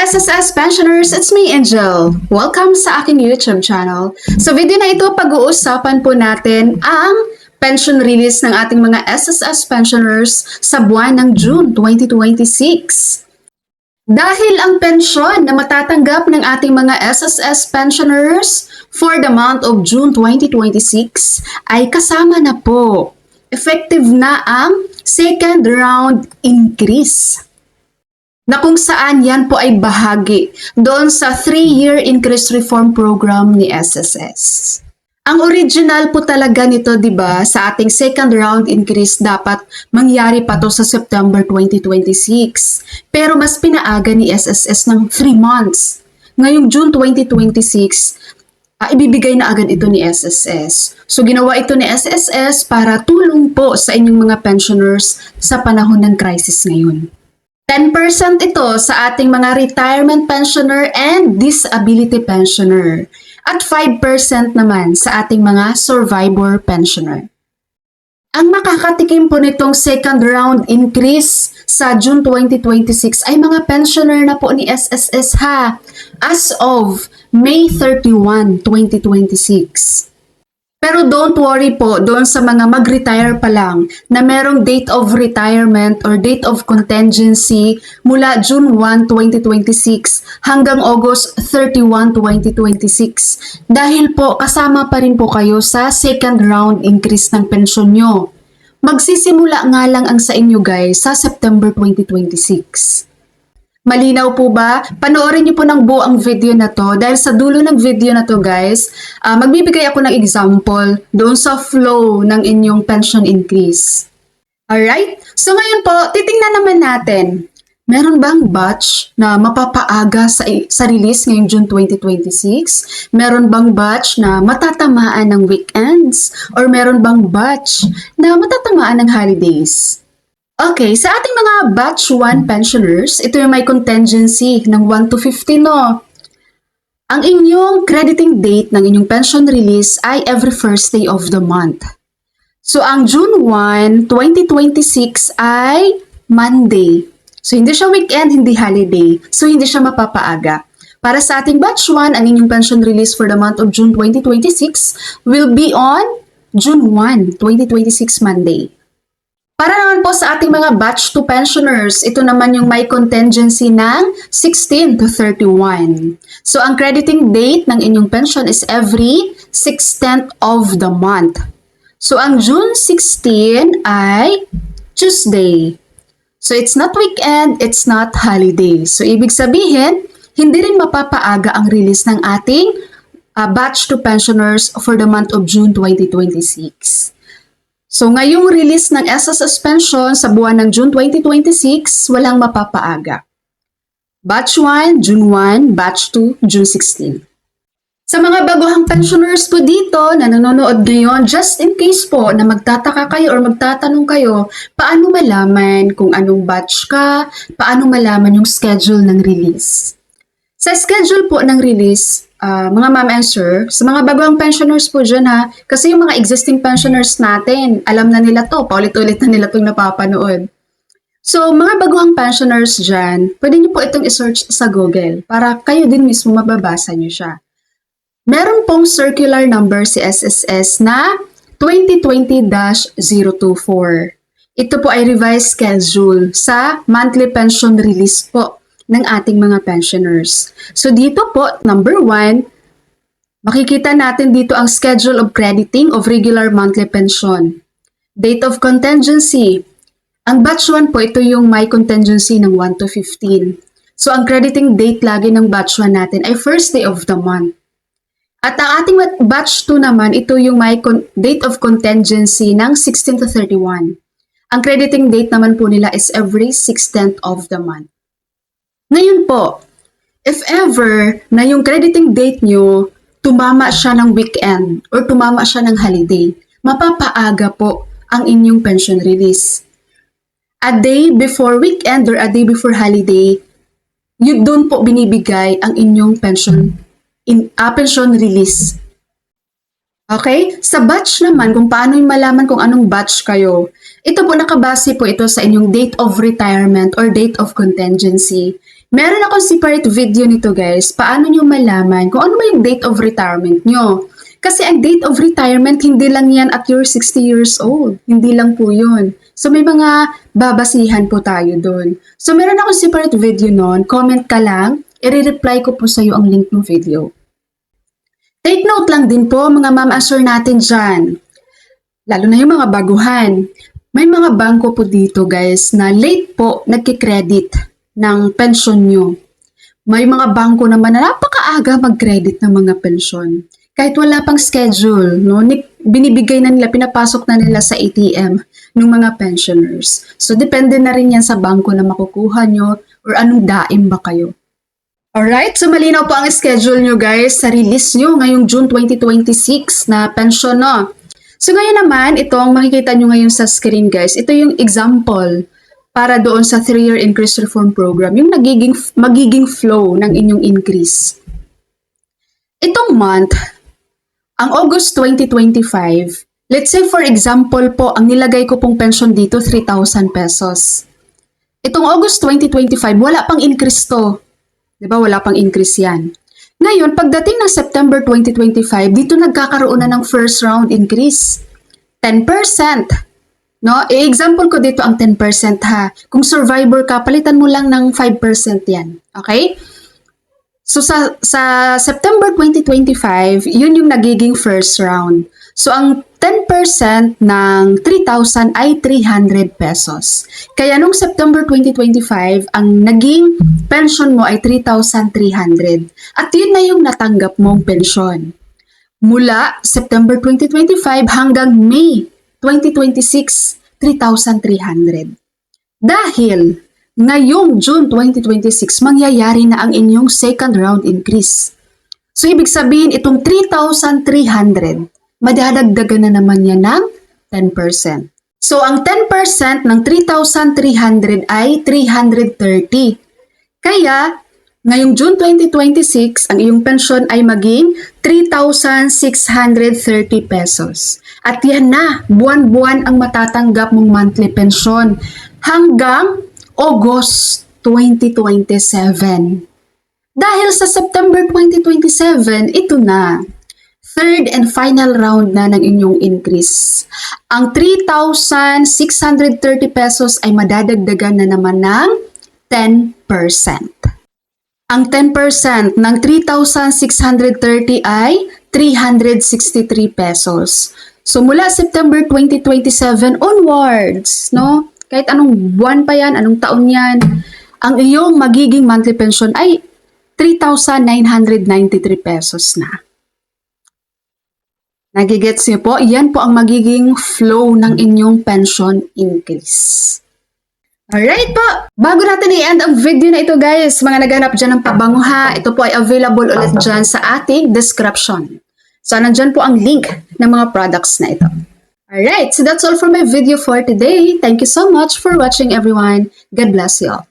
SSS Pensioners, it's me, Angel. Welcome sa aking YouTube channel. Sa video na ito, pag-uusapan po natin ang pension release ng ating mga SSS pensioners sa buwan ng June 2026. Dahil ang pensyon na matatanggap ng ating mga SSS pensioners for the month of June 2026 ay kasama na po. Effective na ang second round increase, na kung saan yan po ay bahagi doon sa 3-year increase reform program ni SSS. Ang original po talaga nito, 'di ba, sa ating second round increase dapat mangyari pa to sa September 2026. Pero mas pinaaga ni SSS ng 3 months. Ngayong June 2026, ibibigay na agad ito ni SSS. So ginawa ito ni SSS para tulong po sa inyong mga pensioners sa panahon ng crisis ngayon. 10% ito sa ating mga retirement pensioner and disability pensioner at 5% naman sa ating mga survivor pensioner. Ang makakatikim po nitong second round increase sa June 2026 ay mga pensioner na po ni SSS ha, as of May 31, 2026. Pero don't worry po doon sa mga mag-retire pa lang na merong date of retirement or date of contingency mula June 1, 2026 hanggang August 31, 2026. Dahil po kasama pa rin po kayo sa second round increase ng pensyon nyo. Magsisimula nga lang ang sa inyo guys sa September 2026. Malinaw po ba? Panoorin niyo po ng buo ang video na to dahil sa dulo ng video na to guys, magbibigay ako ng example doon sa flow ng inyong pension increase. Alright? So ngayon po, titingnan naman natin, meron bang batch na mapapaaga sa release ngayong June 2026? Meron bang batch na matatamaan ng weekends? Or meron bang batch na matatamaan ng holidays? Okay, sa ating mga batch 1 pensioners, ito yung may contingency ng 1 to 50, no? Ang inyong crediting date ng inyong pension release ay every first day of the month. So, ang June 1, 2026 ay Monday. So, hindi siya weekend, hindi holiday. So, hindi siya mapapaaga. Para sa ating batch 1, ang inyong pension release for the month of June 2026 will be on June 1, 2026 Monday. Para naman po sa ating mga batch 2 pensioners, ito naman yung may contingency ng 16 to 31. So, ang crediting date ng inyong pension is every 16th of the month. So, ang June 16 ay Tuesday. So, it's not weekend, it's not holiday. So, ibig sabihin, hindi rin mapapaaga ang release ng ating batch 2 pensioners for the month of June 2026. So, ngayong release ng SSS pension sa buwan ng June 2026, walang mapapaaga. Batch 1, June 1, Batch 2, June 16. Sa mga baguhang pensioners po dito na nanonood ngayon, just in case po na magtataka kayo or magtatanong kayo, paano malaman kung anong batch ka, paano malaman yung schedule ng release? Sa schedule po ng release, mga ma'am and sir, sa mga bagong pensioners po dyan ha, kasi yung mga existing pensioners natin, alam na nila to, paulit-ulit na nila itong napapanood. So, mga baguhang pensioners dyan, pwede nyo po itong isearch sa Google para kayo din mismo mababasa nyo siya. Meron pong circular number si SSS na 2020-024. Ito po ay revised schedule sa monthly pension release po ng ating mga pensioners. So dito po, number 1, makikita natin dito ang schedule of crediting of regular monthly pension. Date of contingency. Ang batch 1 po, ito yung may contingency ng 1 to 15. So ang crediting date lagi ng batch 1 natin ay first day of the month. At ang ating batch 2 naman, ito yung may date of contingency ng 16 to 31. Ang crediting date naman po nila is every 16th of the month. Ngayon po, if ever na yung crediting date nyo, tumama siya ng weekend or tumama siya ng holiday, mapapaaga po ang inyong pension release. A day before weekend or a day before holiday, yun doon po binibigay ang inyong pension release. Okay? Sa batch naman, kung paano yung malaman kung anong batch kayo, ito po nakabase po ito sa inyong date of retirement or date of contingency. Meron akong separate video nito guys, paano nyo malaman kung ano ba yung date of retirement nyo. Kasi ang date of retirement, hindi lang yan at you're 60 years old. Hindi lang po yun. So may mga babasihan po tayo dun. So meron akong separate video nun, comment ka lang, i-reply ko po sa iyo ang link ng video. Take note lang din po mga ma'am answer natin dyan. Lalo na yung mga baguhan. May mga bangko po dito guys na late po nagkikredit ng pensyon nyo. May mga bangko naman na napakaaga mag-credit ng mga pensyon. Kahit wala pang schedule, no? Binibigay na nila, pinapasok na nila sa ATM ng mga pensioners. So, depende na rin yan sa bangko na makukuha nyo or anong daim ba kayo. Alright, so malinaw po ang schedule nyo guys sa release nyo ngayong June 2026 na pension, no? So, ngayon naman, itong makikita nyo ngayon sa screen guys, ito yung example para doon sa 3-year increase reform program, yung magiging flow ng inyong increase. Itong month, ang August 2025, let's say for example po, ang nilagay ko pong pension dito, 3,000 pesos. Itong August 2025, wala pang increase to. Diba? Wala pang increase yan. Ngayon, pagdating ng September 2025, dito nagkakaroon na ng first round increase. 10%. No, example ko dito ang 10% ha. Kung survivor ka, palitan mo lang ng 5% yan. Okay? So sa September 2025, yun yung nagiging first round. So ang 10% ng 3,000 ay 300 pesos. Kaya nung September 2025, ang naging pension mo ay 3,300. At yun na yung natanggap mong pension. Mula September 2025 hanggang May 2026, 3,300. Dahil ngayong June 2026, mangyayari na ang inyong second round increase. So, ibig sabihin, itong 3,300, madadagdagan na naman yan ng 10%. So, ang 10% ng 3,300 ay 330. Kaya, ngayong June 2026, ang iyong pensyon ay maging 3,630 pesos. At yan na, buwan-buwan ang matatanggap mong monthly pensyon hanggang August 2027. Dahil sa September 2027, ito na. Third and final round na ng inyong increase. Ang 3,630 pesos ay madadagdagan na naman ng 10%. Ang 10% ng 3,630 ay 363 pesos. So mula September 2027 onwards, no? Kahit anong buwan pa yan, anong taon yan, ang iyong magiging monthly pension ay 3,993 pesos na. Nagigets niyo po? Yan po ang magiging flow ng inyong pension increase. Alright po, bago natin i-end ang video na ito guys, mga naghanap dyan ng pabango ha, ito po ay available ulit dyan sa ating description. So nandyan po ang link ng mga products na ito. Alright, so that's all for my video for today. Thank you so much for watching everyone. God bless you all.